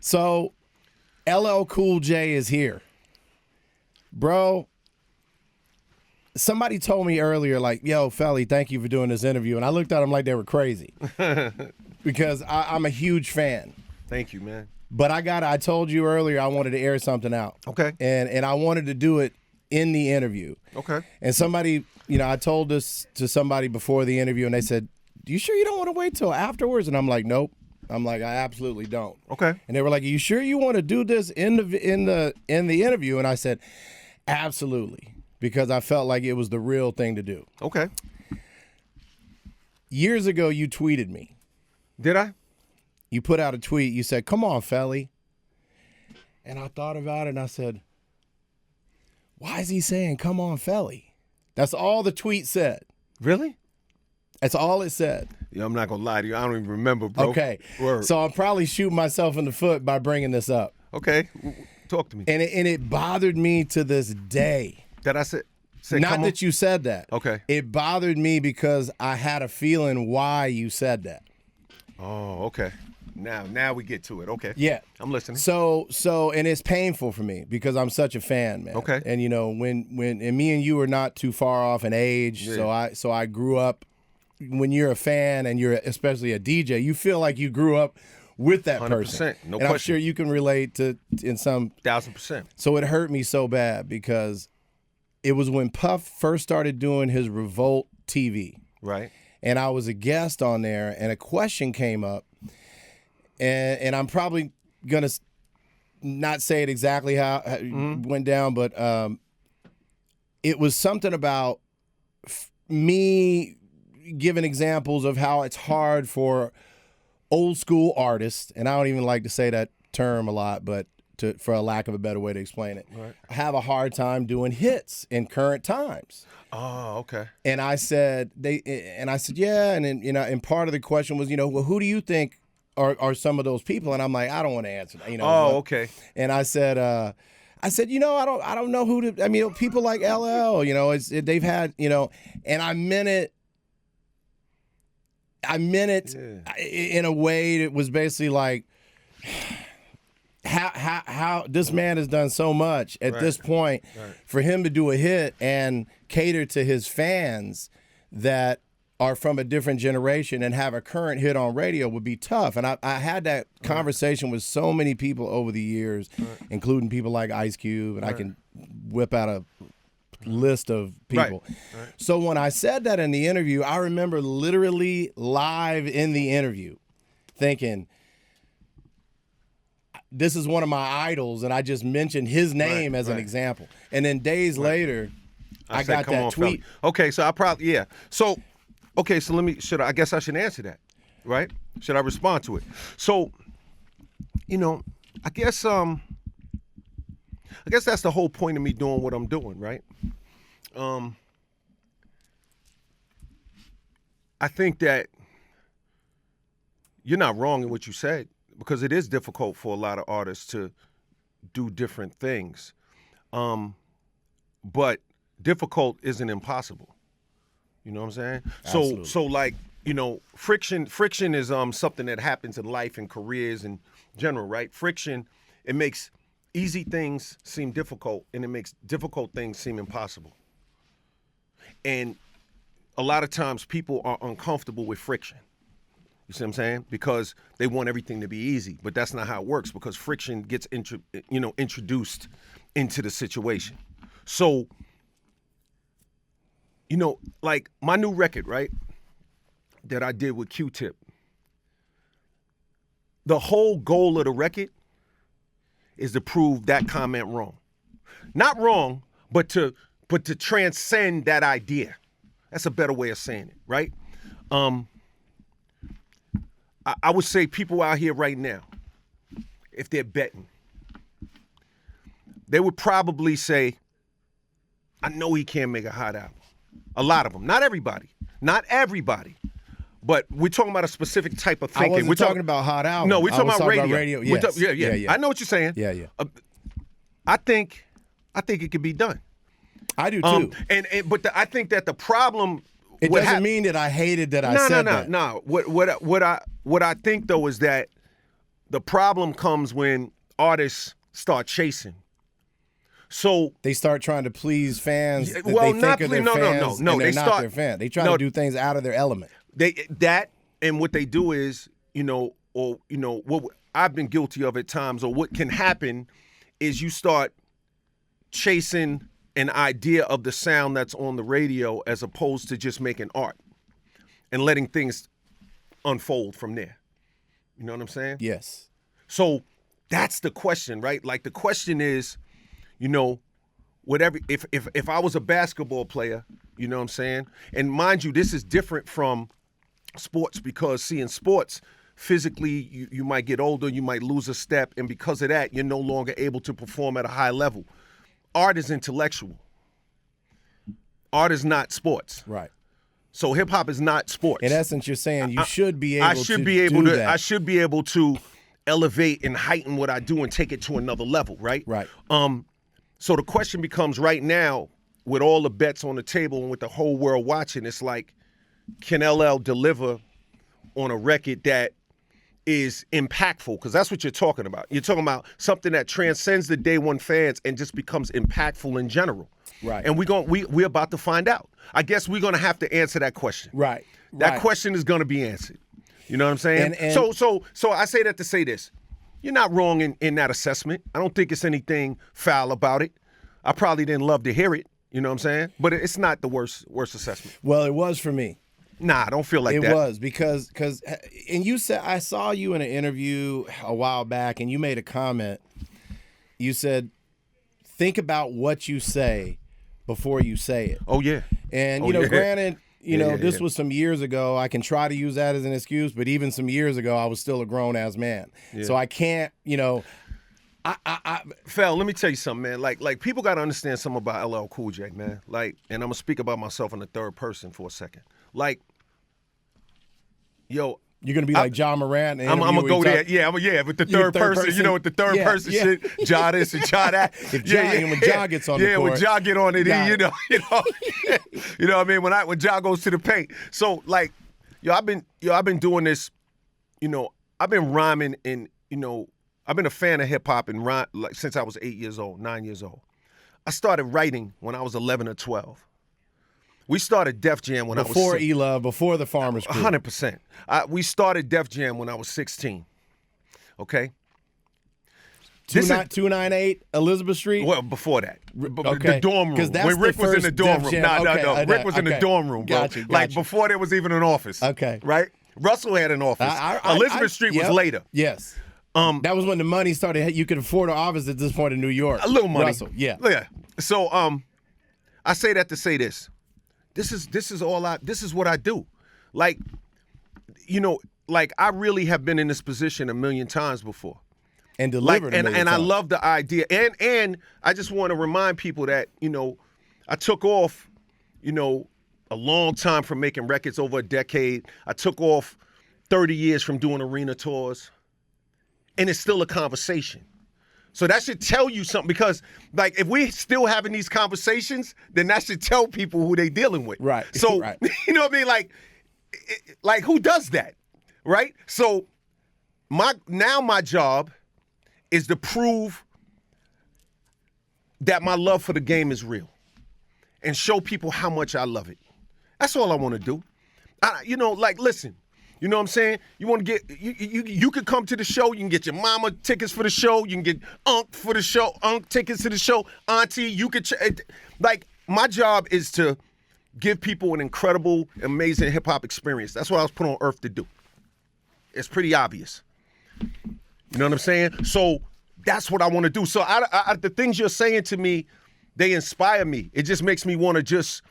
So, LL Cool J is here. Bro, somebody told me earlier, like, yo, Felli, thank you for doing this interview. And I looked at them like they were crazy because I'm a huge fan. Thank you, man. But I told you earlier I wanted to air something out. Okay. And I wanted to do it in the interview. Okay. And somebody, I told this to somebody before the interview, and they said, you sure you don't want to wait till afterwards? And I'm like, nope. I'm like, I absolutely don't. Okay. And they were like, are you sure you want to do this in the interview? And I said, absolutely, because I felt like it was the real thing to do. Okay. Years ago, you tweeted me. Did I? You put out a tweet. You said, come on, Felli. And I thought about it, and I said, why is he saying, come on, Felli? That's all the tweet said. Really? That's all it said. Yeah, I'm not going to lie to you. I don't even remember, bro. Okay. Word. So I'm probably shooting myself in the foot by bringing this up. Okay. Talk to me. And it bothered me to this day. That I said Not that you said that. Okay. It bothered me because I had a feeling why you said that. Oh, okay. Now we get to it. Okay. Yeah. I'm listening. So and it's painful for me because I'm such a fan, man. Okay. And when me and you are not too far off in age, Yeah. so I grew up. When you're a fan and you're especially a DJ, you feel like you grew up with that 100%, person. no and I'm question. sure you can relate to in some 1000%. So it hurt me so bad because it was when Puff first started doing his Revolt TV. Right. And I was a guest on there, and a question came up, and I'm probably gonna not say it exactly how it went down, but it was something about me giving examples of how it's hard for old school artists, and I don't even like to say that term a lot, but for a lack of a better way to explain it, Right. have a hard time doing hits in current times. Oh, okay. And I said yeah, and then, and part of the question was, well, who do you think are some of those people? And I'm like, I don't want to answer that. Oh, okay. And I said, I don't know who to. I mean, people like LL, they've had, and I meant it. In a way that was basically like, how this man has done so much at this point for him to do a hit and cater to his fans that are from a different generation and have a current hit on radio would be tough. And I had that conversation with so many people over the years, including people like Ice Cube, and I can whip out a list of people. Right. So when I said that in the interview, I remember literally live in the interview thinking, this is one of my idols, and I just mentioned his name as an example. And then days later, I got that tweet. Felli. Okay, so I probably, So, okay, so I guess I should answer that, right? Should I respond to it? So, I guess that's the whole point of me doing what I'm doing, right? I think that you're not wrong in what you said, because it is difficult for a lot of artists to do different things. But difficult isn't impossible. You know what I'm saying? Absolutely. So like, friction is something that happens in life and careers in general, right? Friction, it makes easy things seem difficult, and it makes difficult things seem impossible. And a lot of times people are uncomfortable with friction. You see what I'm saying? Because they want everything to be easy, but that's not how it works, because friction gets introduced into the situation. So, like my new record, right, that I did with Q-Tip, the whole goal of the record is to prove that comment wrong. Not wrong, but to transcend that idea. That's a better way of saying it, right? I would say people out here right now, if they're betting, they would probably say, I know he can't make a hot album. A lot of them. Not everybody. But we're talking about a specific type of thinking. I wasn't talking about hot album. No, we're talking about radio. Yes. Yeah. I know what you're saying. Yeah. I think it could be done. I do too. But I think that the problem. It doesn't mean that I hated that I said that. No. What I think though is that The problem comes when artists start chasing. So they start trying to please fans that well, they think are their fans, no. and they're They not their fan. They try to do things out of their element. And what they do is, what I've been guilty of at times, or what can happen is you start chasing an idea of the sound that's on the radio as opposed to just making art and letting things unfold from there. You know what I'm saying? Yes. So that's the question, right? Like the question is, whatever, if I was a basketball player, you know what I'm saying? And mind you, this is different from sports because, see, in sports, physically, you might get older, you might lose a step, and because of that, you're no longer able to perform at a high level. Art is intellectual. Art is not sports. Right. So hip hop is not sports. In essence, you're saying you should be able to do that. I should be able to elevate and heighten what I do and take it to another level, right? Right. So the question becomes right now, with all the bets on the table and with the whole world watching, it's like, can LL deliver on a record that is impactful? Because that's what you're talking about. You're talking about something that transcends the day one fans and just becomes impactful in general. Right. And we're about to find out. I guess we're gonna have to answer that question. Right. That question is gonna be answered. You know what I'm saying? And so I say that to say this. You're not wrong in that assessment. I don't think it's anything foul about it. I probably didn't love to hear it. You know what I'm saying? But it's not the worst assessment. Well, it was for me. Nah, I don't feel like that. It was because and you said, I saw you in an interview a while back and you made a comment. You said, think about what you say before you say it. Oh, yeah. And, granted, this was some years ago. I can try to use that as an excuse, but even some years ago, I was still a grown-ass man. Yeah. So I can't, Fel, let me tell you something, man. Like people got to understand something about LL Cool J, man. Like, and I'm going to speak about myself in the third person for a second. Like, yo, you're gonna be like John Morant. I'm gonna go there. With the third person. With the third person shit. Ja this and Ja that. When Ja gets on the court. When Ja get on it, you know what I mean? When Ja goes to the paint. So like, I've been doing this. I've been rhyming and I've been a fan of hip hop and rhyme like since I was 9 years old. I started writing when I was 11 or 12. We started Def Jam when I was before E-Love, before the Farmers Crew. 100%. We started Def Jam when I was 16. Okay. 298 Elizabeth Street. Well, before that, okay. The dorm room. When Rick was in the dorm room. No. Rick was in the dorm room, bro. Gotcha. Like before there was even an office. Okay. Right. Russell had an office. Elizabeth Street was later. Yes. That was when the money started. You could afford an office at this point in New York. A little money. Russell. Yeah. Yeah. So I say that to say this. This is what I do. Like, I really have been in this position a million times before. And delivered and I love the idea. And I just want to remind people that, I took off, a long time from making records, over a decade. I took off 30 years from doing arena tours. And it's still a conversation. So that should tell you something, because like if we still having these conversations, then that should tell people who they dealing with. Right. So right. You know what I mean? Like who does that? Right? So my job is to prove that my love for the game is real and show people how much I love it. That's all I want to do. Listen. You know what I'm saying? You want to get you can come to the show. You can get your mama tickets for the show. You can get for the show, tickets to the show. Auntie, you could my job is to give people an incredible, amazing hip hop experience. That's what I was put on earth to do. It's pretty obvious. You know what I'm saying? So that's what I want to do. So the things you're saying to me, they inspire me. It just makes me want to just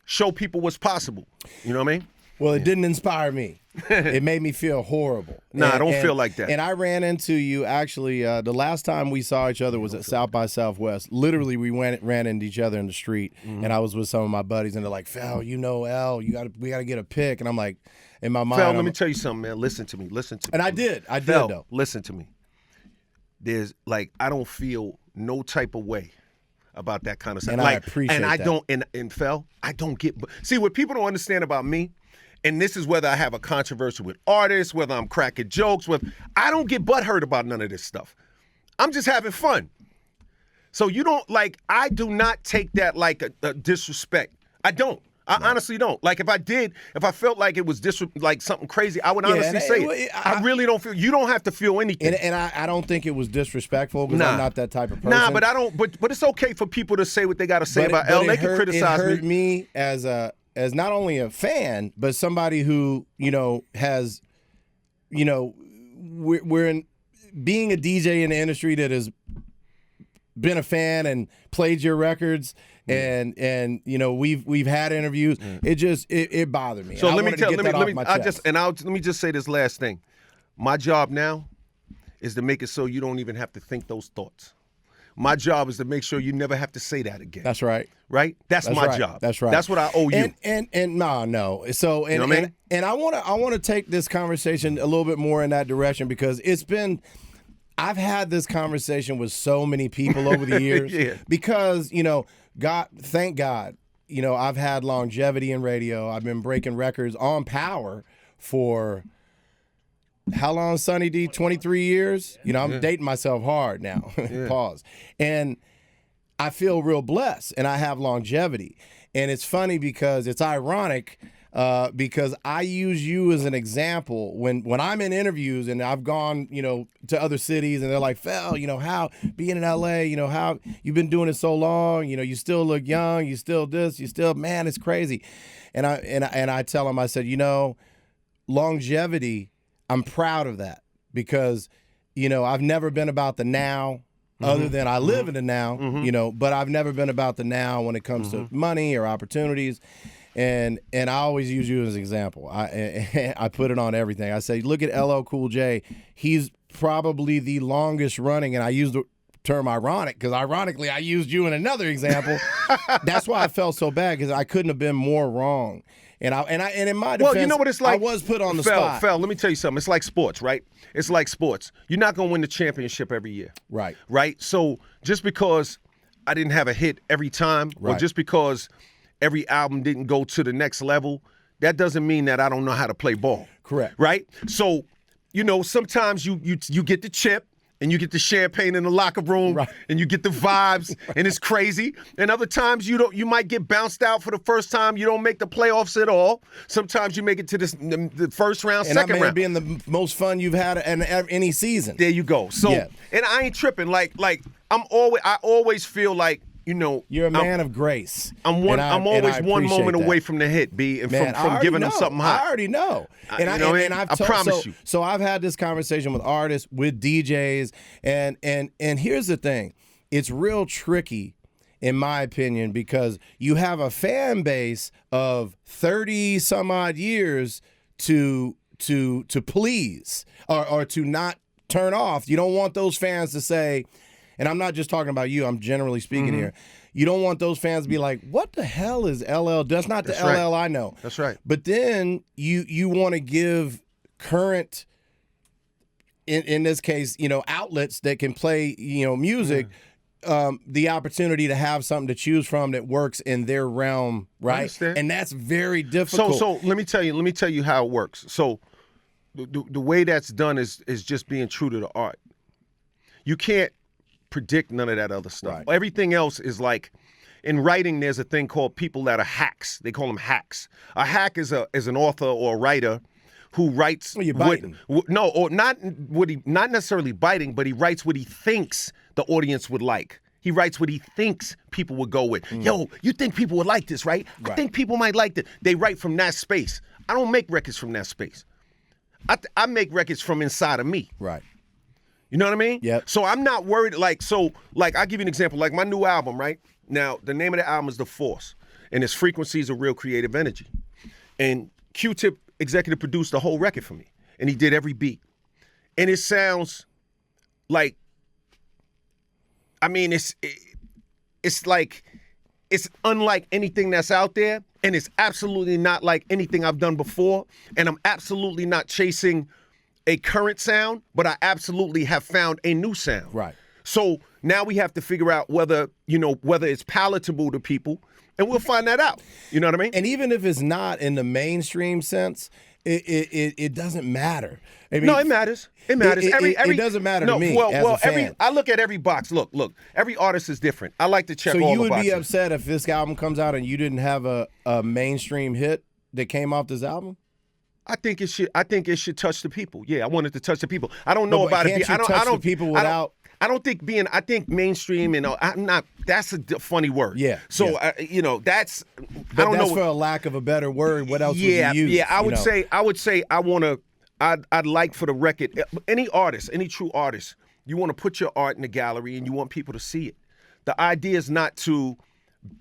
show people what's possible. You know what I mean? Well, it didn't inspire me. It made me feel horrible. Nah, I don't feel like that. And I ran into you, actually, the last time we saw each other was at South by Southwest. Literally, we ran into each other in the street, and I was with some of my buddies, and they're like, Fel, L, we got to get a pic. And I'm like, in my mind. Fel, let me tell you something, man. Listen to me. And I did, Fel, though. Listen to me. There's, I don't feel no type of way about that kind of stuff. And I appreciate that. And Fel, I don't get, see, what people don't understand about me, And this is whether I have a controversy with artists, whether I'm cracking jokes, I don't get butthurt about none of this stuff. I'm just having fun. So you don't, like, I do not take that like a disrespect. I don't. I honestly don't. Like, if I felt like it was like something crazy, I would honestly say it. I really don't feel, you don't have to feel anything. And I don't think it was disrespectful because I'm not that type of person. Nah, but I don't, but it's okay for people to say what they got to say about L. They can criticize me. It hurt me as not only a fan, but somebody who, has, we're in, being a DJ in the industry that has been a fan and played your records. And we've had interviews. It bothered me. So let me just say this last thing. My job now is to make it so you don't even have to think those thoughts. My job is to make sure you never have to say that again. That's right. Right? That's my job. That's right. That's what I owe you. And no. So and, you know what I mean? And I want to take this conversation a little bit more in that direction because I've had this conversation with so many people over the years because, God, thank God, I've had longevity in radio. I've been breaking records on Power for how long, Sonny D? 23 years? I'm dating myself hard now. Pause. And I feel real blessed, and I have longevity. And it's funny because it's ironic because I use you as an example when I'm in interviews and I've gone, to other cities and they're like, Fel, how being in LA, how you've been doing it so long, you still look young, you still this, man, it's crazy. And I tell them, I said, longevity, I'm proud of that because, I've never been about the now. Other than I live in the now, but I've never been about the now when it comes to money or opportunities. And I always use you as an example. I put it on everything. I say, look at LL Cool J. He's probably the longest running, and I use the term ironic because ironically I used you in another example. That's why I felt so bad because I couldn't have been more wrong. And in my defense, well, you know what it's like? I was put on the spot. Fel, let me tell you something. It's like sports, right? It's like sports. You're not going to win the championship every year. Right. Right? So just because I didn't have a hit every time or just because every album didn't go to the next level, that doesn't mean that I don't know how to play ball. Correct. Right? So, sometimes you get the chip and you get the champagne in the locker room and you get the vibes and it's crazy. And other times you might get bounced out for the first time. You don't make the playoffs at all. Sometimes you make it to the first round, second round. And being the most fun you've had in any season. There you go. So, and I ain't tripping. Like I always feel like, you're a man of grace. I'm always one moment away from the hit, B, and from giving them something hot. I already know. And I promise you. So I've had this conversation with artists, with DJs, and here's the thing. It's real tricky, in my opinion, because you have a fan base of 30 some odd years to please or to not turn off. You don't want those fans to say, and I'm not just talking about you, I'm generally speaking here. You don't want those fans to be like, what the hell is LL? That's not the LL I know. That's right. But then you want to give current, in this case, outlets that can play, music, the opportunity to have something to choose from that works in their realm, right? And that's very difficult. So let me tell you how it works. So the way that's done is just being true to the art. You can't predict none of that other stuff. Right. Everything else is like, in writing, there's a thing called people that are hacks. They call them hacks. A hack is an author or a writer who writes not necessarily biting, but he writes what he thinks the audience would like. He writes what he thinks people would go with. Yo, you think people would like this, right? I think people might like this. They write from that space. I don't make records from that space. I make records from inside of me. Right. You know what I mean? Yep. So I'm not worried. I'll give you an example. Like my new album, right? Now, the name of the album is The Force, and its frequencies of real creative energy. And Q-Tip executive produced the whole record for me, and he did every beat. And it sounds like, it's unlike anything that's out there, and it's absolutely not like anything I've done before, and I'm absolutely not chasing a current sound, but I absolutely have found a new sound. Right. So now we have to figure out whether it's palatable to people and we'll find that out. You know what I mean? And even if it's not in the mainstream sense, it doesn't matter. I mean, No, it matters. It matters. It doesn't matter to me as a fan. I look at every box. Look. Every artist is different. I like to check all the So boxes. you would be upset if this album comes out and you didn't have a mainstream hit that came off this album? I think it should touch the people. Yeah, I want it to touch the people. I don't know about it. Can't you touch the people without? I don't think I think mainstream and I'm not. That's a funny word. Yeah. So yeah. That's. But I don't that's know. for a lack of a better word. What else would you use? Yeah. I would say I want to. I'd like for the record. Any artist, any true artist, you want to put your art in the gallery and you want people to see it. The idea is not to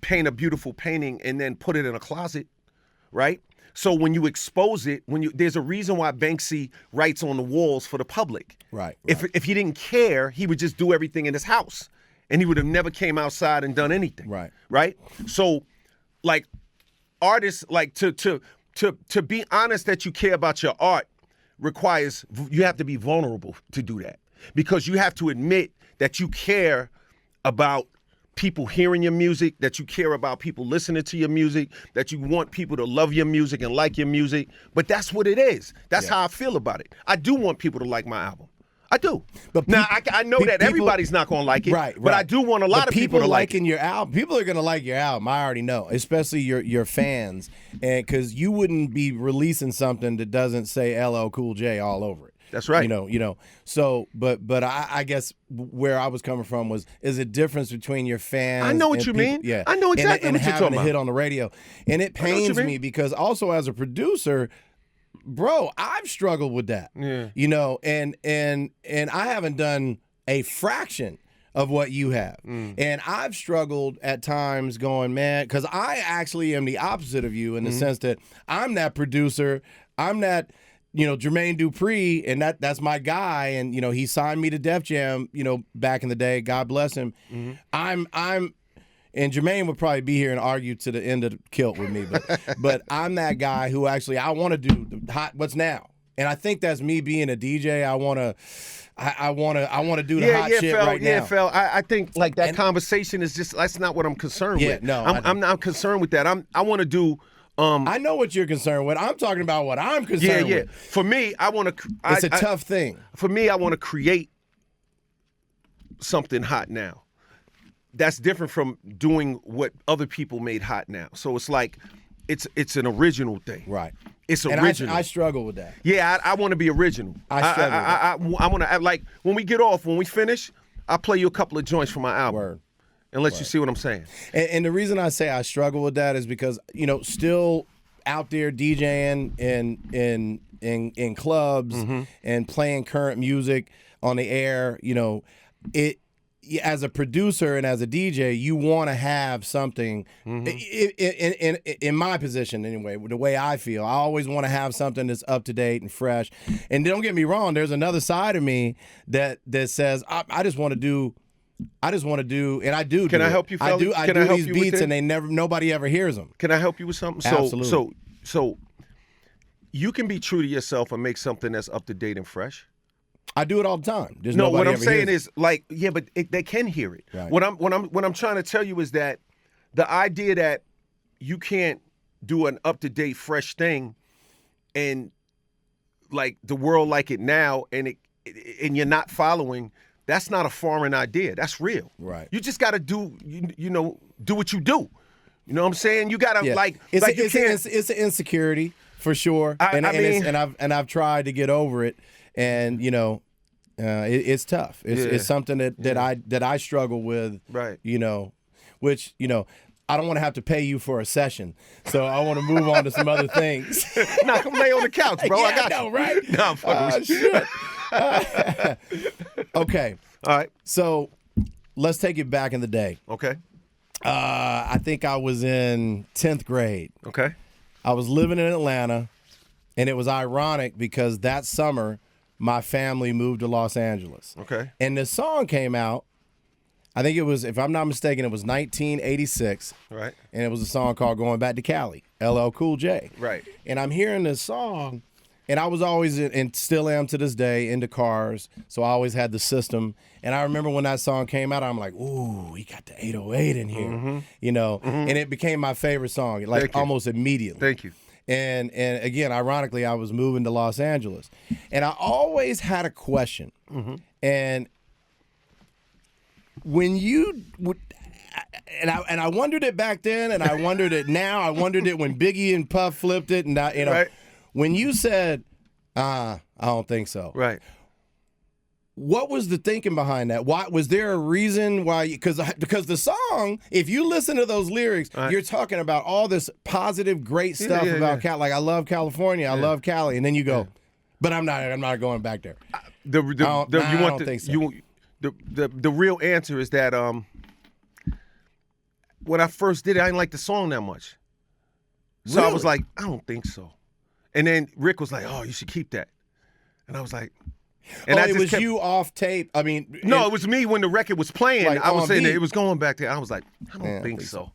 paint a beautiful painting and then put it in a closet, right? So when you expose it, there's a reason why Banksy writes on the walls for the public. Right. If he didn't care, he would just do everything in his house, and he would have never came outside and done anything. Right. Right. So, like, artists, like to be honest that you care about your art requires you have to be vulnerable to do that, because you have to admit that you care about people hearing your music, that you care about people listening to your music, that you want people to love your music and like your music. But that's what it is. That's how I feel about it. I do want people to like my album. I do. But now I know that everybody's not going to like it. Right. But I do want a lot of people to like it. Your album. People are going to like your album. I already know, especially your fans, and because you wouldn't be releasing something that doesn't say LL Cool J all over it. That's right. You know. So, but I guess where I was coming from is a difference between your fans. I know what you mean. Yeah, I know exactly what you're talking about. And having a hit on the radio, and it pains me because also as a producer, bro, I've struggled with that. Yeah. You know, and I haven't done a fraction of what you have. And I've struggled at times going, man, because I actually am the opposite of you in the sense that I'm that producer. I'm that, Jermaine Dupri, and that's my guy, and he signed me to Def Jam, back in the day. God bless him. I'm and Jermaine would probably be here and argue to the end of the kilt with me, but I'm that guy who actually I want to do the hot what's now, and I think that's me being a DJ. I want to do the hot shit right now. Yeah, Fel. I think like that conversation is just that's not what I'm concerned with. No, I'm not concerned with that. I want to do. I know what you're concerned with. I'm talking about what I'm concerned with. For me, I want to. It's a tough thing. For me, I want to create something hot now. That's different from doing what other people made hot now. So it's like, it's an original thing. Right. It's and original. I struggle with that. Yeah, I want to be original. I struggle. I want to like when we finish, I'll play you a couple of joints from my album. Word. And let you see what I'm saying. And the reason I say I struggle with that is because, still out there DJing in clubs and playing current music on the air, as a producer and as a DJ, you want to have something, in my position anyway, the way I feel. I always want to have something that's up to date and fresh. And don't get me wrong, there's another side of me that says, I just want to do, and I do. Can I help you, Felli? I do these beats, and nobody ever hears them. Can I help you with something? Absolutely. So you can be true to yourself and make something that's up to date and fresh. I do it all the time. What I'm saying is like, but they can hear it. Right. What I'm trying to tell you is that the idea that you can't do an up to date, fresh thing, and like the world like it now, and you're not following. That's not a foreign idea. That's real. Right. You just got to do what you do. You know what I'm saying? You got to it's an insecurity for sure. I've tried to get over it, and it's tough. It's something that I struggle with. Right. Which I don't want to have to pay you for a session, so I want to move on to some other things. Nah, come lay on the couch, bro. I got you. Right? No, I'm fucking with you. Shit. Okay. All right. So let's take it back in the day. Okay. I think I was in 10th grade. Okay. I was living in Atlanta, and it was ironic because that summer my family moved to Los Angeles. Okay. And the song came out, I think it was, if I'm not mistaken, it was 1986. Right. And it was a song called Going Back to Cali, LL Cool J. Right. And I'm hearing this song, And I was always, and still am to this day, into cars. So I always had the system. And I remember when that song came out, I'm like, ooh, he got the 808 in here, you know. And it became my favorite song, like almost immediately. Thank you. And again, ironically, I was moving to Los Angeles. And I always had a question. And when you would, and I wondered it back then, and I wondered it now. I wondered it when Biggie and Puff flipped it, and you know, when you said, I don't think so. Right. What was the thinking behind that? Why was there a reason why? Because the song, if you listen to those lyrics, you're talking about all this positive, great stuff about Cal. Like, I love California, I love Cali, and then you go, but I'm not going back there. The real answer is that when I first did it, I didn't like the song that much. So I was like, I don't think so. And then Rick was like, oh, you should keep that. And I was like, and it was you off tape. I mean, no, it was me when the record was playing. Like, I was saying that it was going back there. I was like, I don't think so.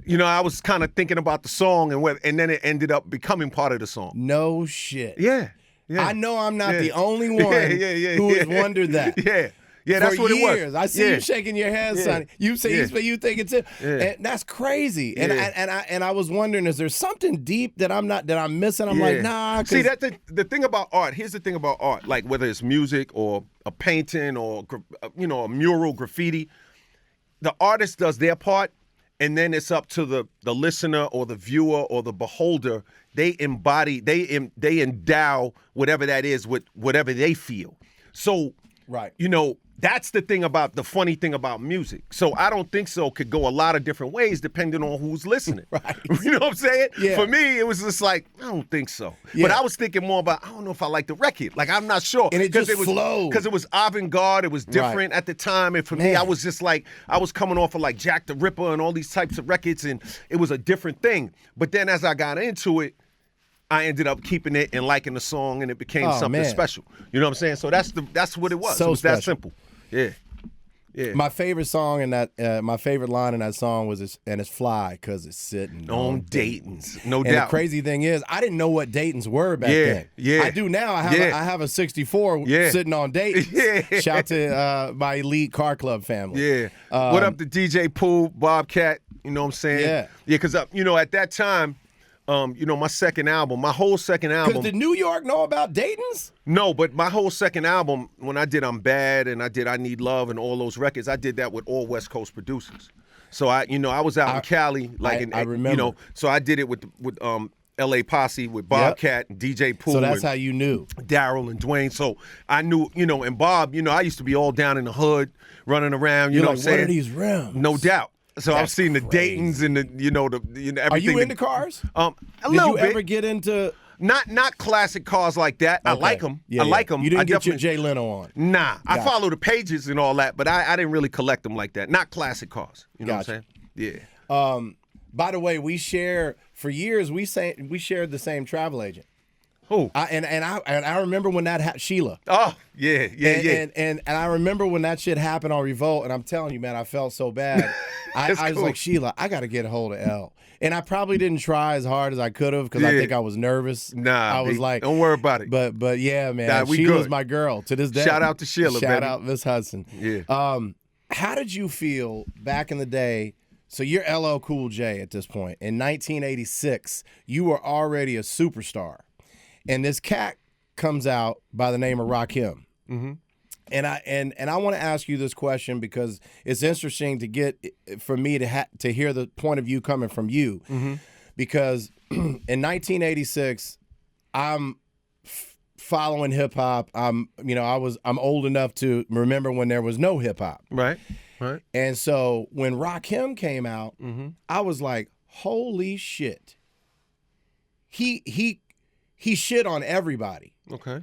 You know, I was kind of thinking about the song, and then it ended up becoming part of the song. No shit. Yeah. I know I'm not the only one who has wondered that. Yeah, that's what years. it was. I see you shaking your head, Sonny. You say you think it's it, and that's crazy. And I was wondering, is there something deep that I'm missing? I'm like, nah. See, that's the thing about art. Here's the thing about art, like whether it's music or a painting or a mural, graffiti. The artist does their part, and then it's up to the listener or the viewer or the beholder. They embody, they endow whatever that is with whatever they feel. So, you know, that's the funny thing about music. So I don't think so could go a lot of different ways depending on who's listening. You know what I'm saying? Yeah. For me, it was just like, I don't think so. But I was thinking more about, I don't know if I like the record. Like, I'm not sure. And it just flowed. Because it was avant-garde. It was different at the time. And for me, I was just like, I was coming off of like Jack the Ripper and all these types of records. And it was a different thing. But then as I got into it, I ended up keeping it and liking the song, and it became something special. You know what I'm saying? So that's what it was. So it was that simple. Yeah. My favorite song in that, my favorite line in that song was, it's fly because it's sitting on Dayton's. No doubt. And the crazy thing is, I didn't know what Dayton's were back then. I do now. I have a 64 sitting on Dayton's. Shout to my elite car club family. What up to DJ Pooh, Bobcat? You know what I'm saying? Yeah, because you know, at that time, you know, my whole second album. Because did New York know about Dayton's? No, but my whole second album, when I did I'm Bad and I did I Need Love and all those records, I did that with all West Coast producers. So I was out in Cali, like I remember. You know, so I did it with LA Posse with Bobcat and DJ Pooh. So that's how you knew. Daryl and Dwayne. So I knew, you know, and Bob, you know, I used to be all down in the hood, running around, you know what I'm saying? What are these rims? No doubt. So I've seen the Daytons and everything. Are you into cars? A Did little you bit. ever get into? Not classic cars like that. Okay. I like them. Yeah, I like them. You didn't get your Jay Leno on. Nah, I follow the pages and all that, but I didn't really collect them like that. Not classic cars. You know what I'm saying? Yeah. By the way, for years we shared the same travel agent. Who? I remember when that happened, Sheila. Oh, yeah. And I remember when that shit happened on Revolt, and I'm telling you, man, I felt so bad. I was like, Sheila, I got to get a hold of L. And I probably didn't try as hard as I could have because I think I was nervous. Nah, I was like, don't worry about it. But yeah, man, Sheila's my girl to this day. Shout out to Sheila, Shout out Miss Hudson. Yeah. How did you feel back in the day? So you're LL Cool J at this point. In 1986, you were already a superstar. And this cat comes out by the name of Rakim. Mm-hmm. And I want to ask you this question because it's interesting for me to hear the point of view coming from you. Mm-hmm. Because in 1986, I'm following hip hop. I'm old enough to remember when there was no hip hop. Right. And so when Rakim came out, I was like, holy shit. He shit on everybody. Okay.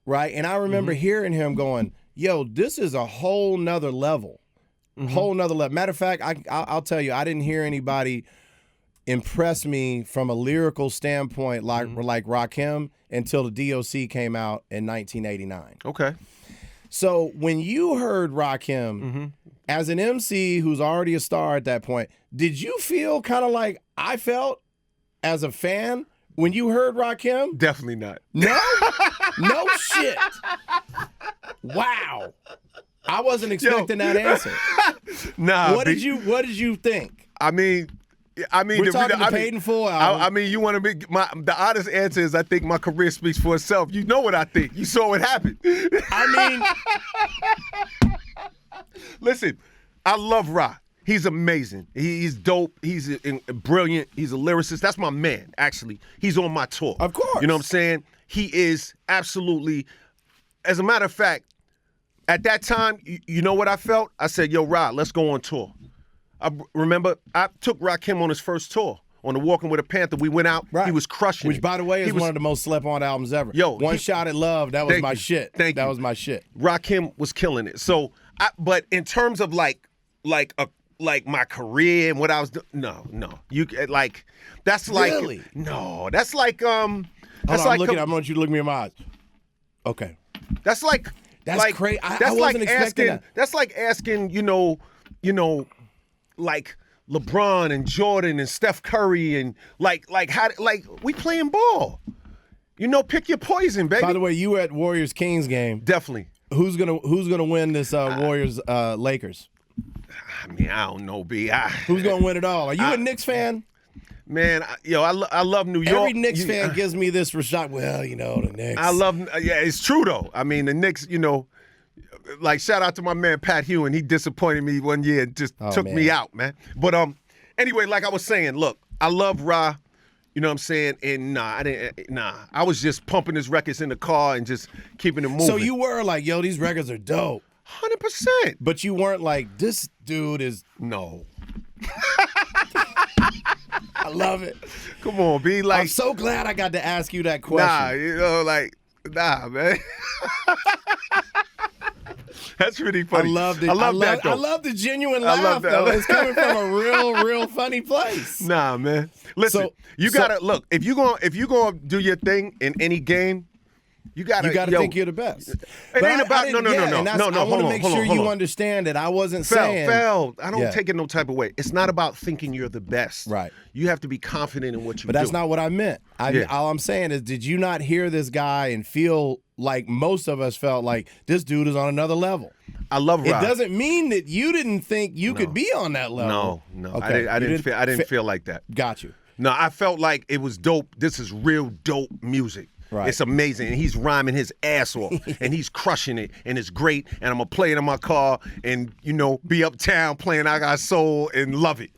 Right? And I remember hearing him going, yo, this is a whole nother level. Whole nother level. Matter of fact, I'll tell you, I didn't hear anybody impress me from a lyrical standpoint like Rakim until the DOC came out in 1989. Okay. So when you heard Rakim, as an MC who's already a star at that point, did you feel kind of like I felt as a fan? when you heard Rakim? Definitely not. No? No shit. Wow. I wasn't expecting that answer. Nah. What did you think? I mean, We're talking the Paid in Full album. I mean, you want to be the honest answer is I think my career speaks for itself. You know what I think. You saw what happened. I mean, listen, I love Ra. He's amazing. He's dope. He's brilliant. He's a lyricist. That's my man, actually. He's on my tour. Of course. You know what I'm saying? He is absolutely, as a matter of fact, at that time, you know what I felt? I said, yo, Ra, let's go on tour. I remember I took Rakim on his first tour. On the Walking with a Panther, we went out. Right. He was crushing Which, by the way, is one of the most slept-on albums ever. Yo, One Shot at Love, that was my shit. Thank you. That was my shit. Rakim was killing it. So, but in terms of like my career and what I was doing, no, you like that's like really? No, that's like Hold on, I want you to look me in my eyes. Okay, that's like that's crazy. I wasn't expecting that. That's like asking, you know, like LeBron and Jordan and Steph Curry and like how we playing ball. You know, pick your poison, baby. By the way, you were at Warriors Kings game. Definitely. Who's gonna win this Warriors Lakers? I mean, I don't know, B. Who's gonna win it all? Are you a Knicks fan? Man, I love New York. Every Knicks fan gives me this shot. Well, you know, the Knicks. I love, it's true though. I mean, the Knicks, you know, like shout out to my man Pat Hewen. He disappointed me one year and just took me out, man. But anyway, like I was saying, look, I love Ra. You know what I'm saying? And I was just pumping his records in the car and just keeping it moving. So you were like, yo, these records are dope. 100%. But you weren't like, this dude is. No. I love it. Come on, B. Like, I'm so glad I got to ask you that question. Nah, man. That's really funny. I love it. I love that, though. I love the genuine laugh, though. It's coming from a real funny place. Nah, man. Listen, you gotta look. If you gonna do your thing in any game, you gotta think you're the best. It ain't about no. I want to make sure you understand that I wasn't saying. Fel, I don't take it no type of way. It's not about thinking you're the best. Right. You have to be confident in what you do. But that's not what I meant. All I'm saying is, did you not hear this guy and feel like most of us felt like this dude is on another level? I love Rob. It doesn't mean that you didn't think you could be on that level. No. Okay. I didn't feel like that. Got you. No, I felt like it was dope. This is real dope music. Right. It's amazing, and he's rhyming his ass off, and he's crushing it, and it's great. And I'm gonna play it in my car, and be uptown playing "I Got Soul" and love it,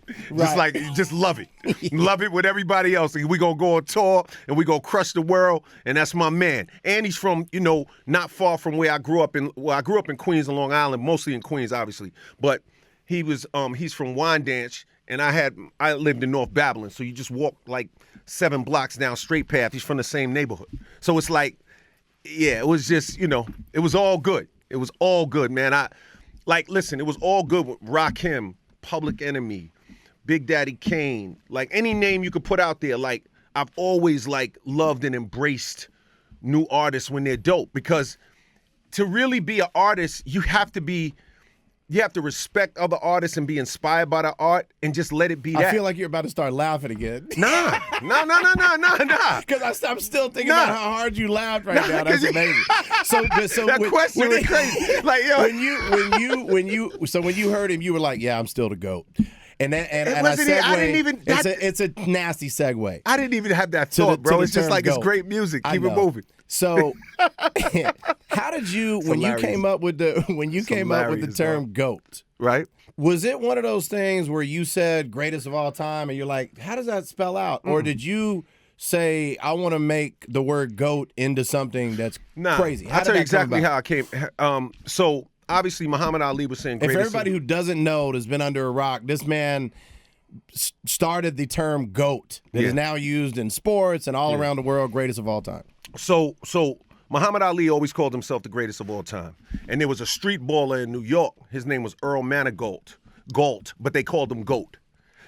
just love it, love it with everybody else. And we gonna go on tour, and we gonna crush the world. And that's my man. And he's from not far from where I grew up in. Well, I grew up in Queens and Long Island, mostly in Queens, obviously, but he's from Wyandanch. And I lived in North Babylon, so you just walk like 7 blocks down straight path. He's from the same neighborhood. So it's like, it was just, it was all good. It was all good, man. Listen, it was all good with Rakim, Public Enemy, Big Daddy Kane, like any name you could put out there. Like, I've always loved and embraced new artists when they're dope, because to really be an artist, you have to respect other artists and be inspired by the art and just let it be that. I feel like you're about to start laughing again. Nah. Because I'm still thinking about how hard you laughed right now. That's amazing. So that question was crazy. Like, yo. When you heard him, you were like, yeah, I'm still the GOAT. And I segue. It's a nasty segue. I didn't even have that thought, bro. It's just like GOAT. It's great music. Keep it moving. So, how did you you came up with the term GOAT? Right. Was it one of those things where you said greatest of all time, and you're like, how does that spell out? Or did you say, I want to make the word GOAT into something that's crazy? I'll tell you exactly how I came. So obviously Muhammad Ali was saying greatest. If everybody who doesn't know has been under a rock, this man started the term GOAT that is now used in sports and all around the world, greatest of all time. So Muhammad Ali always called himself the greatest of all time. And there was a street baller in New York. His name was Earl Manigault, but they called him GOAT.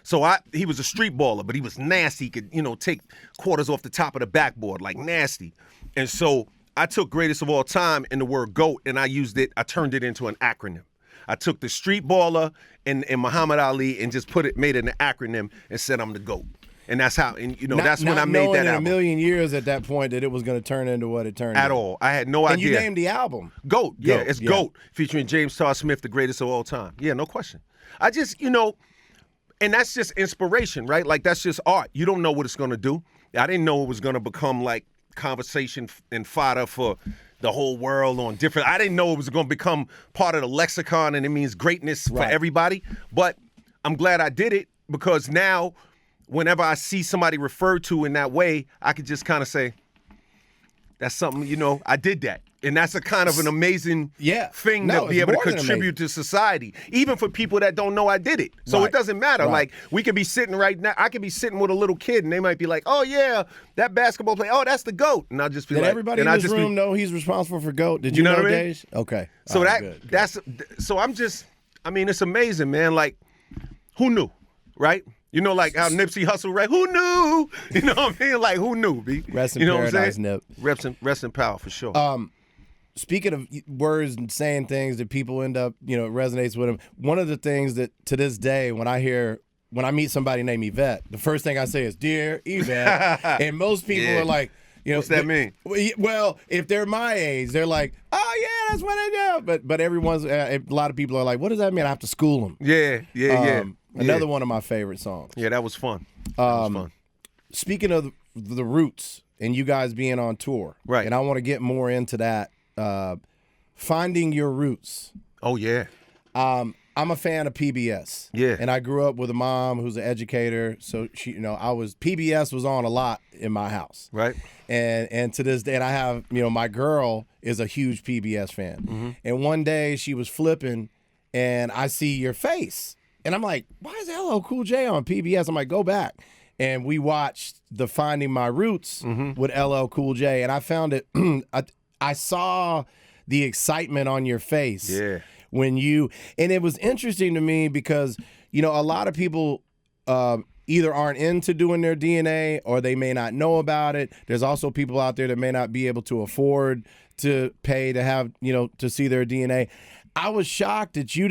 So he was a street baller, but he was nasty. He could, take quarters off the top of the backboard, like nasty. And so I took greatest of all time in the word GOAT, and I turned it into an acronym. I took the street baller and Muhammad Ali and just made it an acronym and said I'm the GOAT. And that's how, and you know, Not, that's when not I made knowing that in album. a million years at that point that it was going to turn into what it turned At into. all. I had no And idea. you named the album. GOAT. Yeah, it's yeah. GOAT, featuring James Todd Smith, the greatest of all time. Yeah, no question. I just, you know, and that's just inspiration, right? Like, that's just art. You don't know what it's going to do. I didn't know it was going to become, like, conversation and fodder for the whole world on different. I didn't know it was going to become part of the lexicon and it means greatness for everybody. But I'm glad I did it, because now whenever I see somebody referred to in that way, I could just kind of say, that's something, you know, I did that. And that's a kind of an amazing thing to be able to contribute to society, even for people that don't know I did it. So it doesn't matter. Like, we could be sitting right now, I could be sitting with a little kid and they might be like, oh yeah, that basketball player, oh, that's the GOAT. And I'll just be Did like, everybody in this room know he's responsible for GOAT? Did you know what I mean? Dej? Okay. So good. so I'm just, I mean, it's amazing, man. Like, who knew, right? You know, like how Nipsey Hussle, right? Who knew? You know what I mean? Like, who knew, B? Rest in you know paradise, Nip. Rest in power, for sure. Speaking of words and saying things that people end up, you know, it resonates with them. One of the things that to this day, when I meet somebody named Yvette, the first thing I say is, "Dear Yvette," and most people are like, you know, what's that mean? Well, if they're my age, they're like, "Oh yeah, that's what I do." But everyone's a lot of people are like, "What does that mean?" I have to school them. Yeah. Another one of my favorite songs. Yeah, that was fun. That was fun. Speaking of the roots and you guys being on tour, right? And I want to get more into that. Finding your roots. Oh yeah. I'm a fan of PBS. Yeah. And I grew up with a mom who's an educator, so she, you know, PBS was on a lot in my house. Right. And to this day, and I have, you know, my girl is a huge PBS fan. Mm-hmm. And one day she was flipping, and I see your face, and I'm like, why is LL Cool J on PBS? I'm like, go back. And we watched the Finding My Roots with LL Cool J, and I found it. I saw the excitement on your face when and it was interesting to me because, you know, a lot of people either aren't into doing their DNA or they may not know about it. There's also people out there that may not be able to afford to pay to have, you know, to see their DNA. I was shocked that you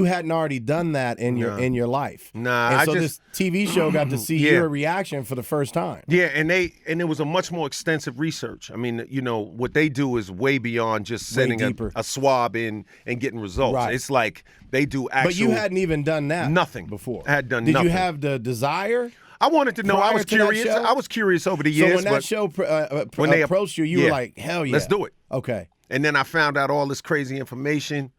hadn't already done that in your life. Nah, and so this TV show got to see your reaction for the first time. Yeah, and it was a much more extensive research. I mean, you know, what they do is way beyond just sending a swab in and getting results. Right. It's like they do actual. But you hadn't even done that before. I had done Did nothing. you have the desire? I wanted to know. I was curious. I was curious over the years. So when that show when they approached you, you were like, hell yeah. Let's do it. Okay. And then I found out all this crazy information.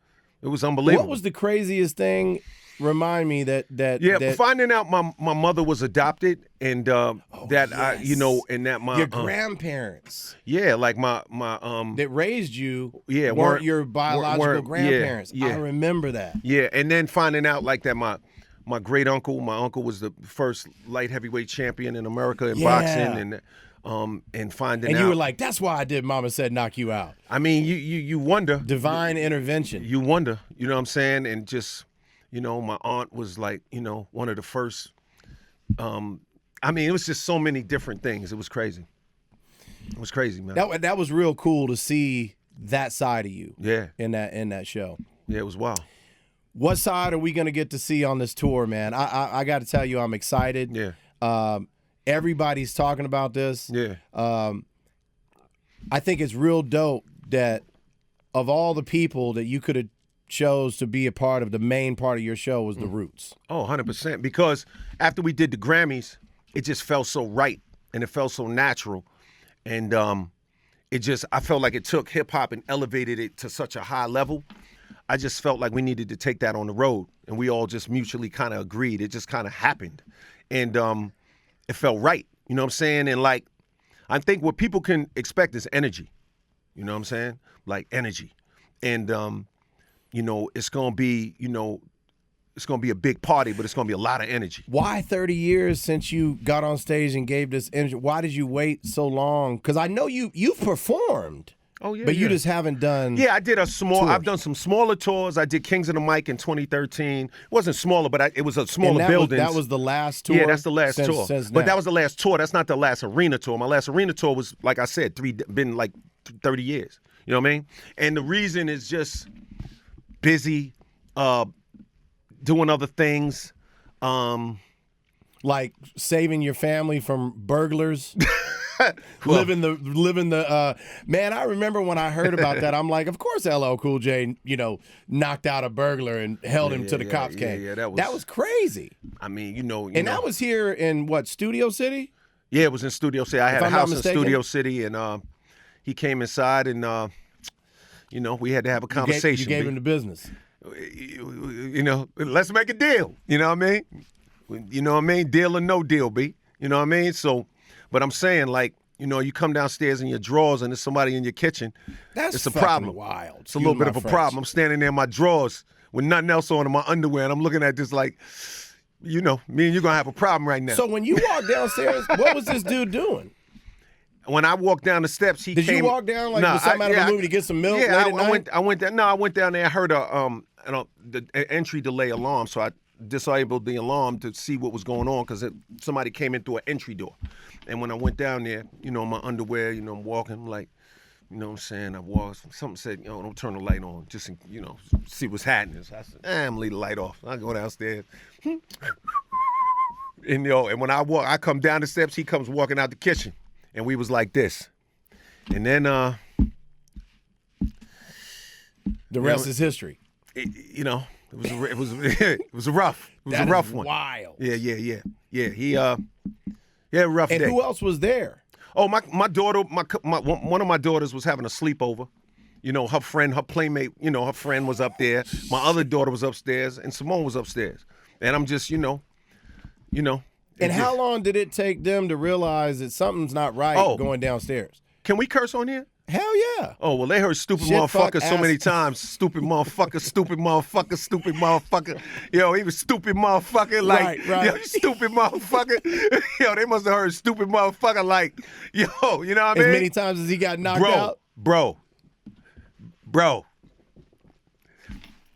It was unbelievable. What was the craziest thing? Remind me that finding out my mother was adopted and I, you know, and that my your grandparents. Yeah, like my that raised you. Yeah, weren't your biological grandparents. Yeah. I remember that. Yeah, and then finding out like that my great uncle, was the first light heavyweight champion in America in boxing, and finding out. And you were like, that's why I did Mama Said Knock You Out. I mean, you wonder. Divine intervention. You wonder, you know what I'm saying? And just, you know, my aunt was like, you know, one of the first, I mean, it was just so many different things. It was crazy. It was crazy, man. That was real cool to see that side of you. Yeah. In that show. Yeah, it was wild. What side are we going to get to see on this tour, man? I got to tell you, I'm excited. Yeah. Everybody's talking about this. Yeah. I think it's real dope that of all the people that you could have chose to be a part of, the main part of your show was the Roots. Oh, 100%. Because after we did the Grammys, it just felt so right and it felt so natural. And I felt like it took hip hop and elevated it to such a high level. I just felt like we needed to take that on the road, and we all just mutually kind of agreed. It just kind of happened. And it felt right. You know what I'm saying? And like, I think what people can expect is energy. You know what I'm saying? Like energy. And, you know, it's going to be, you know, it's going to be a big party, but it's going to be a lot of energy. Why 30 years since you got on stage and gave this energy? Why did you wait so long? Because I know you've performed. Oh, yeah. But you just haven't done. Yeah, I did tours. I've done some smaller tours. I did Kings of the Mic in 2013. It wasn't smaller, but it was a smaller building. That was the last tour? Yeah, that's the last tour. But that was the last tour. That's not the last arena tour. My last arena tour was, like I said, been like 30 years. You know what I mean? And the reason is just busy, doing other things. like saving your family from burglars. living the man. I remember when I heard about that, I'm like, of course LL Cool J, knocked out a burglar and held him till the cops came. Yeah, that was crazy. I mean, and that was here in what, Studio City? Yeah, it was in Studio City. I had a house in Studio City, and he came inside, and we had to have a conversation. You gave him the business. Let's make a deal. You know what I mean? You know what I mean? Deal or no deal, B. You know what I mean? So. But I'm saying, like, you come downstairs in your drawers and there's somebody in your kitchen. It's a problem. Wild. It's a little bit of a problem. I'm standing there in my drawers with nothing else on in my underwear, and I'm looking at this like, me and you're gonna have a problem right now. So when you walked downstairs, what was this dude doing? When I walked down the steps, he came. Did you walk down like with something out of a movie to get some milk? Yeah, late at night? I went down. No, I went down there. I heard the entry delay alarm, so I disabled the alarm to see what was going on because somebody came in through an entry door. And when I went down there, in my underwear, I'm walking, I'm like, what I'm saying? I walked. Something said, don't turn the light on, just, see what's happening. So I said, I'm gonna leave the light off. I go downstairs. And when I come down the steps, he comes walking out the kitchen. And we was like this. And then the rest is history. It was a rough one. Wild. Yeah. He rough day. And who else was there? Oh, my daughter, one of my daughters was having a sleepover. Her friend, her playmate, her friend was up there. My other daughter was upstairs, and Simone was upstairs. And I'm just, And how long did it take them to realize that something's not right going downstairs? Can we curse on here? Hell yeah. Oh, well, they heard stupid motherfucker so many times. Stupid motherfucker, stupid motherfucker, stupid motherfucker. He was stupid motherfucker. Like, right. Yo, stupid motherfucker. They must have heard stupid motherfucker like, you know what I mean? As many times as he got knocked out? Bro.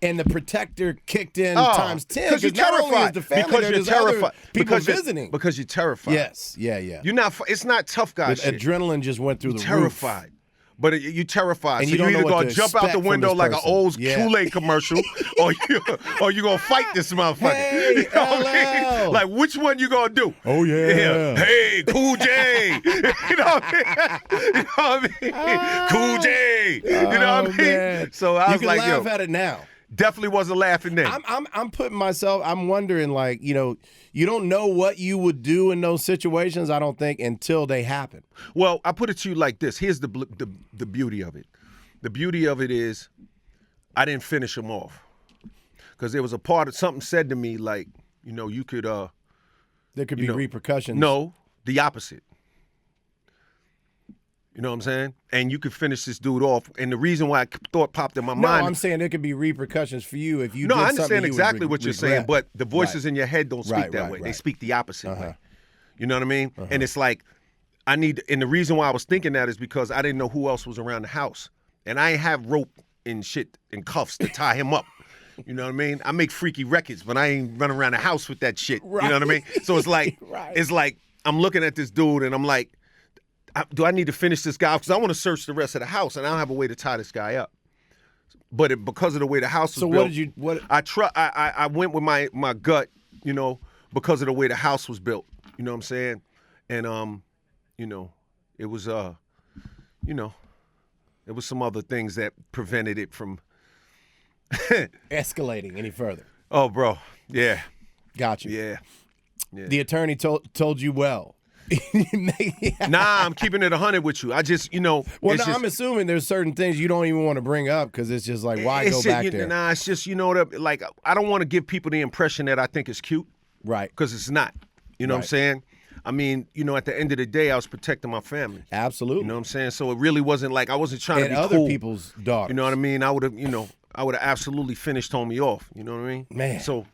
And the protector kicked in times 10. Because you're terrified. There's other people visiting. Because you're terrified. Yes, yeah. You're not. It's not tough guy shit. Adrenaline just went through the terrified. roof. But you're terrified. And so you're either gonna jump out the window like an old Kool-Aid commercial, or you gonna fight this motherfucker. Hey, you know what I mean? Like, which one you gonna do? Oh yeah. Hey, Cool J. You know what I mean? Cool J. You know what I mean? Man. So I was like, you can laugh at it now. Definitely wasn't laughing then. I'm putting myself. I'm wondering, like, you don't know what you would do in those situations. I don't think until they happen. Well, I put it to you like this. Here's the beauty of it. The beauty of it is, I didn't finish them off because there was a part of something said to me like, you could. There could be repercussions. No, the opposite. You know what I'm saying? And you could finish this dude off. And the reason why thought popped in my mind. No, I'm saying there could be repercussions for you if you did something. No, I understand exactly what you're saying, but the voices in your head don't speak that way. Right. They speak the opposite way. You know what I mean? And it's like, and the reason why I was thinking that is because I didn't know who else was around the house. And I ain't have rope and shit and cuffs to tie him up. You know what I mean? I make freaky records, but I ain't running around the house with that shit. Right. You know what I mean? So it's like, it's like, I'm looking at this dude and I'm like, do I need to finish this guy? Because I want to search the rest of the house, and I don't have a way to tie this guy up. But because of the way the house was built, what did you? What I went with my gut, because of the way the house was built. You know what I'm saying? And it was it was some other things that prevented it from escalating any further. Oh, bro, yeah, got you. Yeah. The attorney told you well. Nah, I'm keeping it 100 with you. I just, I'm assuming there's certain things you don't even want to bring up because it's just like, why go back there? Nah, it's just, like, I don't want to give people the impression that I think it's cute. Right. Because it's not. You know what I'm saying? I mean, at the end of the day, I was protecting my family. Absolutely. You know what I'm saying? So it really wasn't like I wasn't trying to be other cool. people's daughters. You know what I mean? I would have absolutely finished homie off. You know what I mean? Man. So.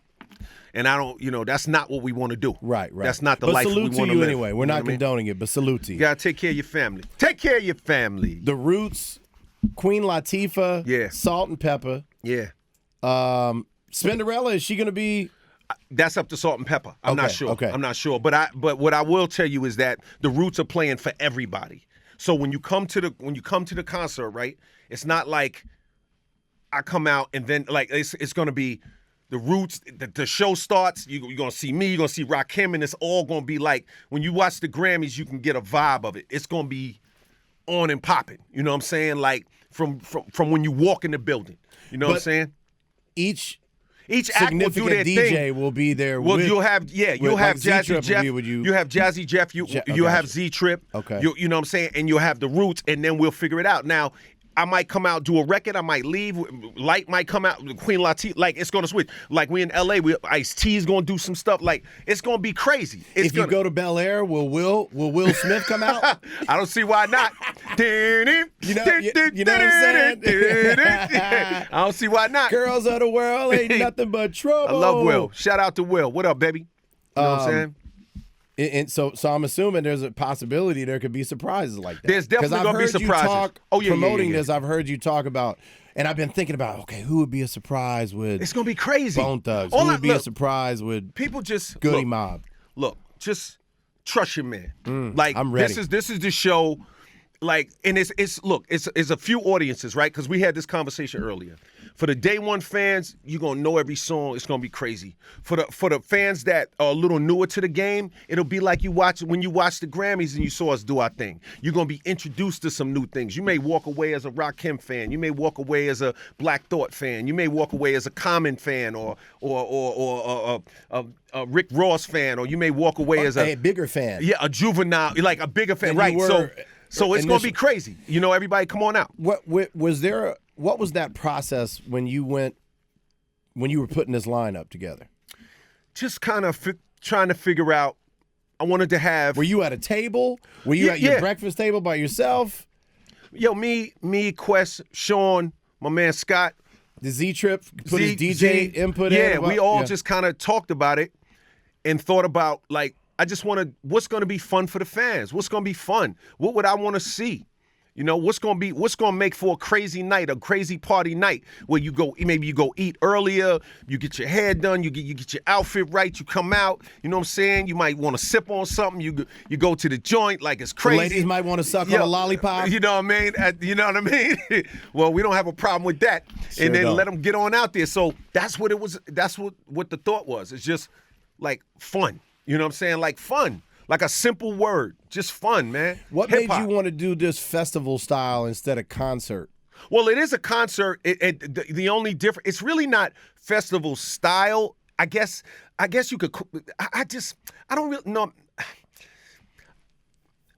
And I don't, that's not what we want to do. Right. That's not the life we want to live. Salute to you anyway. We're not condoning it, but salute to you. You got to take care of your family. Take care of your family. The Roots, Queen Latifah, yeah. Salt-N-Pepa. Yeah. Spinderella, is she going to be? That's up to Salt-N-Pepa. I'm not sure. Okay. I'm not sure. But what I will tell you is that the Roots are playing for everybody. So when you come to the concert, right? It's not like I come out and then like it's going to be the Roots, the show starts, you're going to see me, you're going to see Rakim, and it's all going to be like, when you watch the Grammys, you can get a vibe of it. It's going to be on and popping. You know what I'm saying? Like, from when you walk in the building. You know what I'm saying? Each act will do their DJ thing. will be there. Well, with, you'll have like Jazzy Jeff. you have Jazzy Jeff. You'll have Z Trip. Okay. You know what I'm saying? And you'll have the Roots, and then we'll figure it out. Now, I might come out, do a record. I might leave. Lyte might come out. Queen Latifah. Like, it's gonna switch. Like, we in LA. Ice-T's gonna do some stuff. Like, it's gonna be crazy. If you go to Bel Air, will Will Smith come out? I don't see why not. You know what I'm saying? I don't see why not. Girls of the world ain't nothing but trouble. I love Will. Shout out to Will. What up, baby? You know what I'm saying? And so I'm assuming there's a possibility there could be surprises like that. There's definitely going to be surprises. Promoting this, I've heard you talk about, and I've been thinking about, okay, who would be a surprise with? It's going to be crazy. Bone Thugs. Who would be a surprise with? People just Goodie Mob. Look, just trust your man. Like, I'm ready. This is the show. Like, and it's a few audiences, right? Because we had this conversation earlier. For the day one fans, you're gonna know every song. It's gonna be crazy. For the fans that are a little newer to the game, it'll be like when you watch the Grammys and you saw us do our thing. You're gonna be introduced to some new things. You may walk away as a Rakim fan. You may walk away as a Black Thought fan. You may walk away as a Common fan or a Rick Ross fan, or you may walk away as a bigger fan. Yeah, a Juvenile, like a bigger fan, right? So it's gonna be crazy. You know, everybody, come on out. What was that process when you were putting this lineup together? Just kind of trying to figure out. I wanted to have. Were you at a table? Were you at your breakfast table by yourself? Yo, me, Quest, Sean, my man Scott. The Z Trip put his DJ input in. Yeah, we all just kind of talked about it and thought about, like, I just want to, what's going to be fun for the fans? What's going to be fun? What would I want to see? You know, what's going to make for a crazy night, a crazy party night where maybe you go eat earlier, you get your hair done, you get your outfit right, you come out, you know what I'm saying? You might want to sip on something, you go to the joint like it's crazy. The ladies might want to suck on a lollipop. You know what I mean? You know what I mean? Well, we don't have a problem with that. Sure and then don't. let them get on out there. So that's what it was. That's what the thought was. It's just like fun. You know what I'm saying? Like fun. Like a simple word. Just fun, man. What Hip-hop. made you want to do this festival style instead of concert? Well, it is a concert. The only difference, it's really not festival style. I guess you could, I don't really know.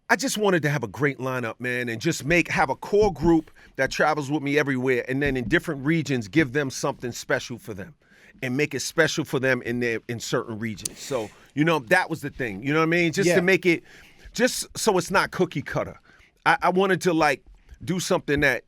I just wanted to have a great lineup, man, and just have a core group that travels with me everywhere, and then in different regions, give them something special for them and make it special for them in certain regions. So, you know, that was the thing. You know what I mean? Just to make it, just so it's not cookie cutter. I wanted to, like, do something that,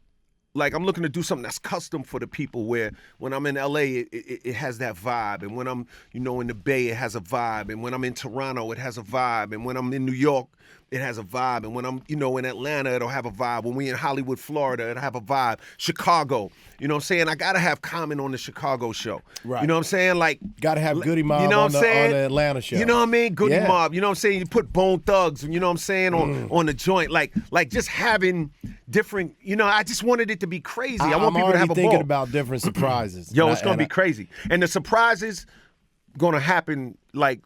like, I'm looking to do something that's custom for the people, where when I'm in LA, it has that vibe. And when I'm, you know, in the Bay, it has a vibe. And when I'm in Toronto, it has a vibe. And when I'm in New York, it has a vibe. And when I'm, you know, in Atlanta, it'll have a vibe. When we in Hollywood, Florida, it'll have a vibe. Chicago, you know what I'm saying? I got to have Common on the Chicago show. Right. You know what I'm saying? Like, got to have Goodie Mob, you know on the Atlanta show. You know what I mean? Goodie Mob. You know what I'm saying? You put Bone Thugs, you know what I'm saying, on the joint. Like just having different, you know, I just wanted it to be crazy. I want people to have a ball. I'm thinking about different surprises. Yo, it's going to be crazy. And the surprises going to happen, like,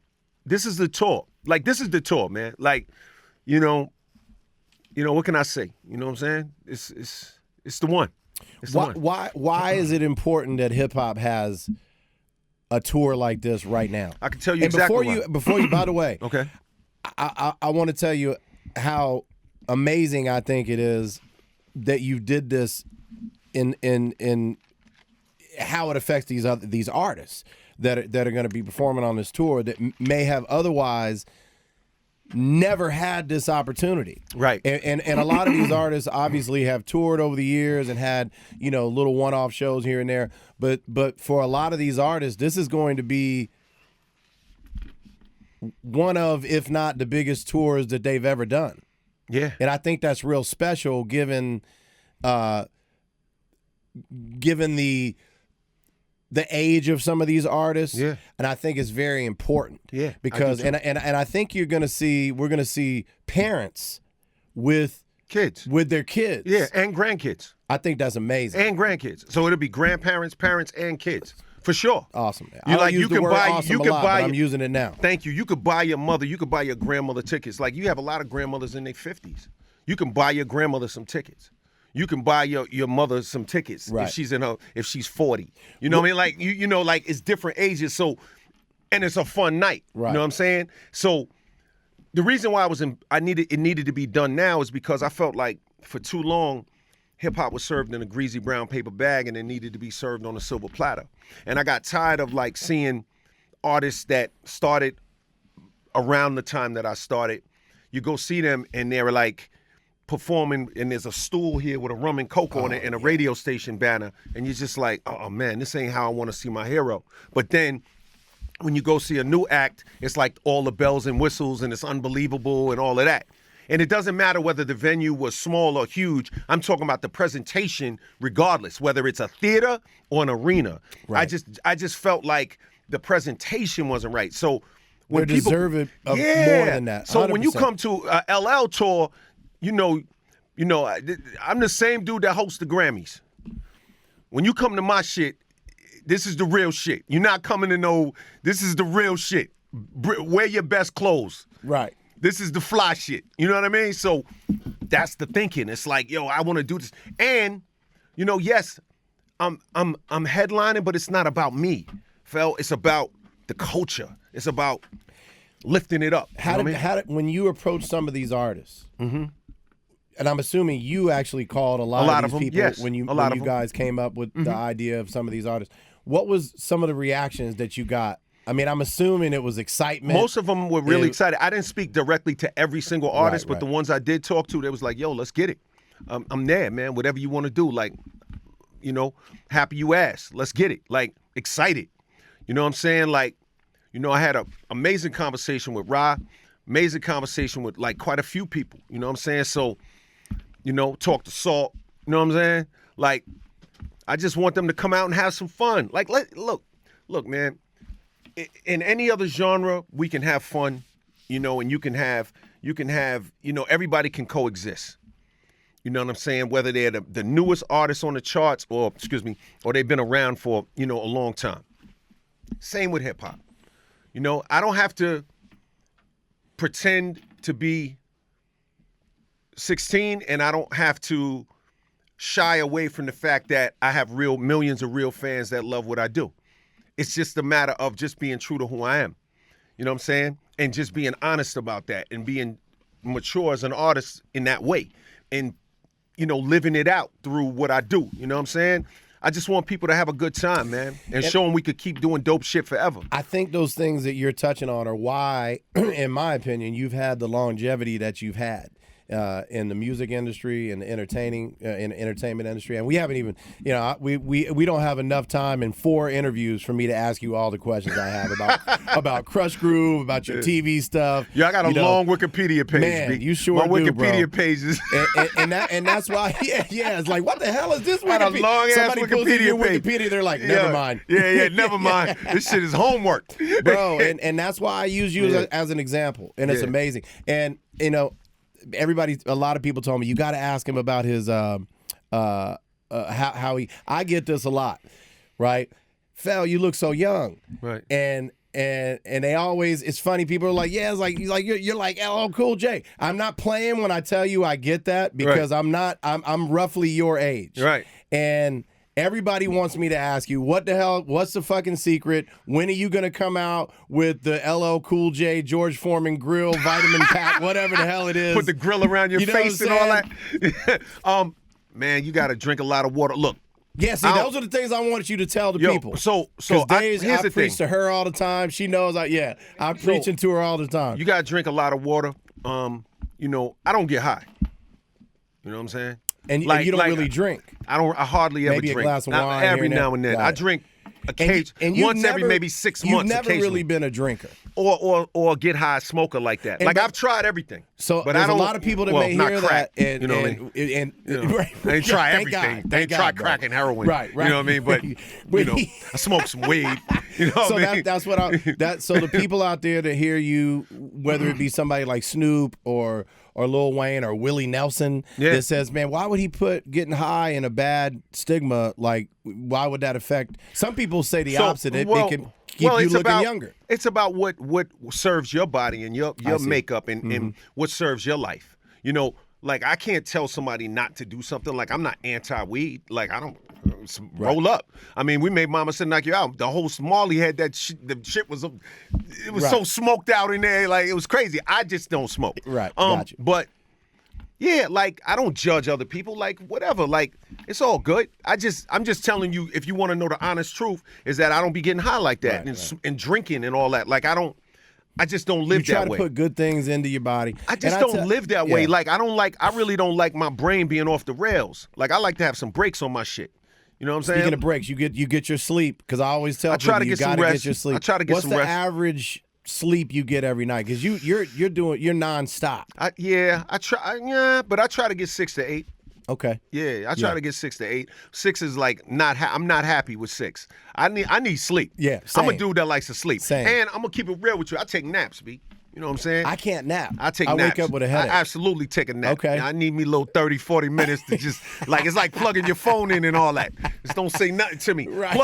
this is the tour. Like, this is the tour, man. Like, you know, what can I say? You know what I'm saying? It's the one. It's the one. Why is it important that hip hop has a tour like this right now? I can tell you exactly why. Before you, by the way, okay, I want to tell you how amazing I think it is that you did this in how it affects these artists that are going to be performing on this tour that may have otherwise never had this opportunity. Right. And a lot of these artists obviously have toured over the years and had, you know, little one-off shows here and there. But for a lot of these artists, this is going to be one of, if not the biggest tours that they've ever done. Yeah. And I think that's real special given the age of some of these artists. Yeah. And I think it's very important. Yeah. Because and I think we're gonna see parents with their kids. Yeah, and grandkids. I think that's amazing. And grandkids. So it'll be grandparents, parents, and kids. For sure. Awesome. You I like use you the can word buy awesome you a can lot, buy but I'm using it now. Thank you. You could buy your mother, you could buy your grandmother tickets. Like you have a lot of grandmothers in their 50s. You can buy your grandmother some tickets. You can buy your mother some tickets Right. if she's 40. You know what I mean? Like you know, like it's different ages. So and it's a fun night. Right. You know what I'm saying? So the reason why it needed to be done now is because I felt like for too long hip hop was served in a greasy brown paper bag and it needed to be served on a silver platter. And I got tired of like seeing artists that started around the time that I started. You go see them and they're like performing and there's a stool here with a rum and coke on it and a radio station banner. And you're just like, oh man, this ain't how I want to see my hero. But then when you go see a new act, it's like all the bells and whistles and it's unbelievable and all of that. And it doesn't matter whether the venue was small or huge. I'm talking about the presentation regardless, whether it's a theater or an arena. Right. I just felt like the presentation wasn't right. So when They're people deserving of more than that. So when you 100%. come to a LL tour, you know, I'm the same dude that hosts the Grammys. When you come to my shit, this is the real shit. You're not coming to know, this is the real shit. Wear your best clothes. Right. This is the fly shit. You know what I mean? So that's the thinking. It's like, yo, I want to do this. And, you know, yes, I'm headlining, but it's not about me. Fel, it's about the culture. It's about lifting it up. How did when you approach some of these artists, and I'm assuming you actually called a lot of these them, people yes, when you a lot of you them. guys came up with the idea of some of these artists. What was some of the reactions that you got? I mean, I'm assuming it was excitement. Most of them were really excited. I didn't speak directly to every single artist, but right. the ones I did talk to, they was like, yo, let's get it. I'm there, man. Whatever you want to do. Like, you know, happy you asked. Let's get it. Like, excited. You know what I'm saying? Like, you know, I had an amazing conversation with Ra, amazing conversation with, like, quite a few people. You know what I'm saying? So, you know, talk to Salt. You know what I'm saying? Like, I just want them to come out and have some fun. Like, look, man. In any other genre, we can have fun, you know, and you can have, you know, everybody can coexist. You know what I'm saying? Whether they're the newest artists on the charts or they've been around for, you know, a long time. Same with hip hop. You know, I don't have to pretend to be 16 and I don't have to shy away from the fact that I have millions of real fans that love what I do. It's just a matter of just being true to who I am. You know what I'm saying? And just being honest about that and being mature as an artist in that way. And, you know, living it out through what I do. You know what I'm saying? I just want people to have a good time, man, and show them we could keep doing dope shit forever. I think those things that you're touching on are why, in my opinion, you've had the longevity that you've had. In the music industry and the entertainment industry, and we haven't even, you know, we don't have enough time in 4 interviews for me to ask you all the questions I have about Crush Groove, about your TV stuff. Yeah, I got a long Wikipedia page. Man, you sure My do, Wikipedia bro. pages. and that's why, yeah, it's like, what the hell is this Wikipedia? I got a long-ass Somebody pulls in your Wikipedia page. Wikipedia, they're like, never mind. Yeah, never mind. This shit is homework. Bro, and that's why I use you as an example, and it's amazing. And, you know, a lot of people told me you got to ask him about his how he. I get this a lot, right? Fel, you look so young, right? And they always, it's funny. People are like, yeah, it's like you're like LL Cool J. I'm not playing when I tell you I get that because right. I'm roughly your age, right? And everybody wants me to ask you, what the hell, what's the fucking secret? When are you going to come out with the LL Cool J, George Foreman grill, vitamin pack, whatever the hell it is? Put the grill around your face and all that. Man, you got to drink a lot of water. Look. Yeah, see, those are the things I want you to tell the people. So here's the preach to her all the time. She knows, I'm preaching to her all the time. You got to drink a lot of water. You know, I don't get high. You know what I'm saying? And you don't really drink. I hardly ever maybe drink. A glass of wine every now and then. Right. I drink occasionally, once every maybe 6 months. You've never really been a drinker. Or get high smoker like that. I've tried everything. So but there's I don't, a lot of people that may not hear crack, that. You know what I mean? Right. They try everything. God, they try crack and heroin. Right. You know what I mean? But, you know, I smoke some weed. You know So what I mean? that's what so the people out there that hear you, whether it be somebody like Snoop or Lil Wayne or Willie Nelson, that says, man, why would he put getting high in a bad stigma? Like, why would that affect? Some people say the opposite. It can keep you looking younger. It's about what serves your body and your makeup and what serves your life. You know, like I can't tell somebody not to do something. Like I'm not anti-weed. Like I don't roll up. I mean, we made Mama Said Knock You Out. The whole Smalley had that shit. The shit was so smoked out in there. Like it was crazy. I just don't smoke. Right. Gotcha. But yeah, like I don't judge other people. Like whatever. Like it's all good. I'm just telling you, if you want to know the honest truth, is that I don't be getting high like that and drinking and all that. Like I just don't live that way. You try to put good things into your body. I just don't live that way. Like I really don't like my brain being off the rails. Like I like to have some breaks on my shit. You know what I'm saying? Speaking of breaks, you get your sleep, because I always tell people you gotta get your sleep. I try to get some rest. What's the average sleep you get every night? Because you're nonstop. But I try to get 6 to 8. Okay. Yeah, I try to get 6 to 8. 6 is like I'm not happy with 6. I need sleep. Yeah, I'm a dude that likes to sleep. Same. And I'm gonna keep it real with you. I take naps, B. You know what I'm saying? I can't nap. I naps. Wake up with a headache. I absolutely take a nap. Okay. I need me a little 30, 40 minutes to just like it's like plugging your phone in and all that. Just don't say nothing to me. Right.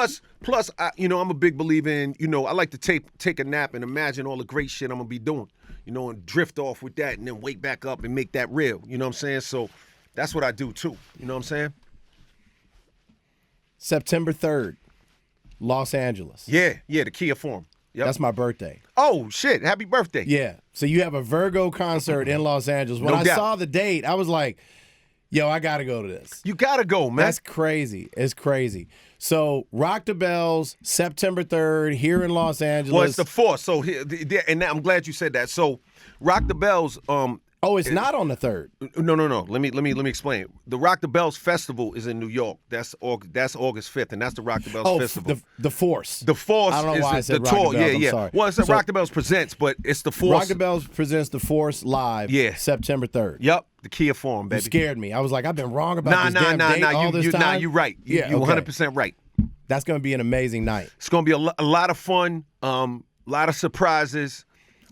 Plus, I'm a big believer in, I like to take a nap and imagine all the great shit I'm gonna be doing. And drift off with that and then wake back up and make that real. You know what I'm saying? So that's what I do too. You know what I'm saying? September 3rd, Los Angeles. Yeah, the Kia Forum. Yep. That's my birthday. Oh, shit. Happy birthday. Yeah. So you have a Virgo concert in Los Angeles. When I saw the date, I was like, yo, I got to go to this. You got to go, man. That's crazy. It's crazy. So Rock the Bells, September 3rd, here in Los Angeles. Well, it's the 4th. So and I'm glad you said that. So Rock the Bells, it's not on the 3rd. No. Let me explain. The Rock the Bells Festival is in New York. That's August 5th, and that's the Rock the Bells Festival. The Force. The Force. I don't know why I said the Rock tour. the Bells. Yeah. I'm sorry. Well, it's Rock the Bells Presents, but it's the Force. Rock the Bells presents the Force live. Yeah. September 3rd. Yep. The Kia Forum, baby. You scared me. I was like, I've been wrong about this damn date all this time. Nah, you're right. You're 100% right. That's going to be an amazing night. It's going to be a lot of fun, a lot of surprises,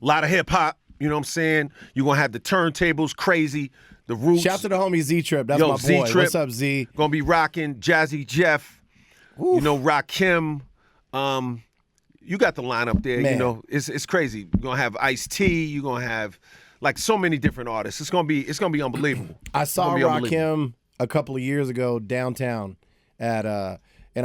a lot of hip hop. You know what I'm saying? You're going to have the turntables, crazy, the Roots. Shout out to the homie Z-Trip. That's my boy. Z-Trip. What's up, Z? Going to be rocking Jazzy Jeff, Oof. Rakim. You got the lineup there. Man. It's crazy. You're going to have Ice-T. You're going to have like so many different artists. It's going to be unbelievable. I saw Rakim a couple of years ago downtown and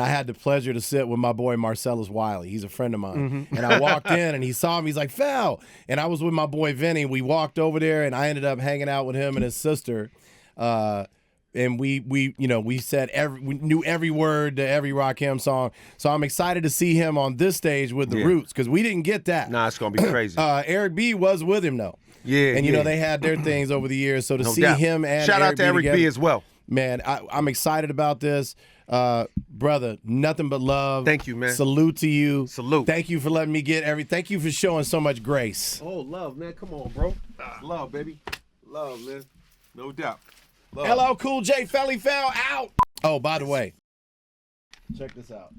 I had the pleasure to sit with my boy Marcellus Wiley. He's a friend of mine. And I walked in and he saw me. He's like, Fel. And I was with my boy Vinny. We walked over there and I ended up hanging out with him and his sister. And we said we knew every word to every Rakim song. So I'm excited to see him on this stage with the Roots, because we didn't get that. Nah, it's gonna be crazy. Eric B was with him though. Yeah. And they had their things over the years. So to see him and shout out to Eric together, B as well. Man, I'm excited about this. Brother, nothing but love. Thank you, man. Salute to you. Salute. Thank you for letting me thank you for showing so much grace. Oh, love, man. Come on, bro. Love, baby. Love, man. No doubt. Love. Hello, Cool J, Felli Fel out. Oh, by the way, check this out.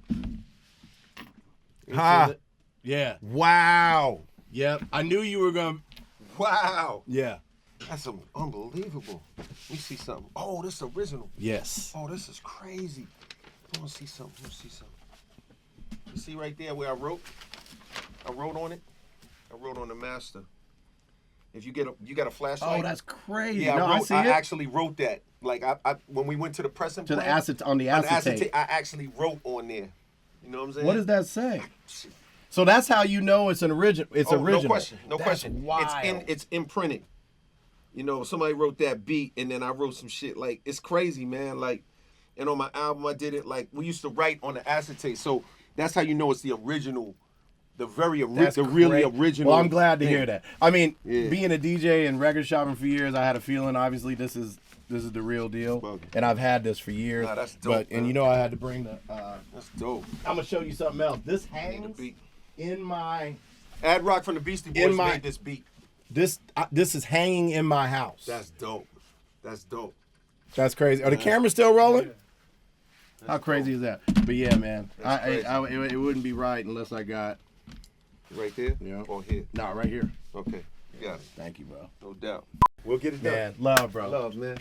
Yeah. Wow. Yep. I knew you were going to. Wow. Yeah. That's unbelievable. Let me see something. Oh, this is original. Yes. Oh, this is crazy. I want to see something. You see right there where I wrote? I wrote on it. I wrote on the master. If you got a flashlight. Oh, that's crazy. Yeah, no, I actually wrote that. Like I when we went to the pressing to plant, the acetate. I actually wrote on there. You know what I'm saying? What does that say? So that's how you know it's an original. It's original. No question. Wild. It's imprinted. Somebody wrote that beat, and then I wrote some shit. Like, it's crazy, man. Like, and on my album, I did it. Like, we used to write on the acetate. So that's how you know it's the original, the really original. Well, I'm glad to hear that. I mean, being a DJ and record shopping for years, I had a feeling, obviously, this is the real deal. And I've had this for years. Nah, that's dope. And I had to bring the. That's dope. I'm going to show you something else. This hangs in my. Ad Rock from the Beastie Boys made this beat. This is hanging in my house. That's dope. That's dope. That's crazy. Are the cameras still rolling? How crazy is that? But yeah, man, it wouldn't be right unless I got right there. Yeah. Or here. Nah, right here. Okay. You got it. Thank you, bro. No doubt. We'll get it done. Man, love, bro. Love, man.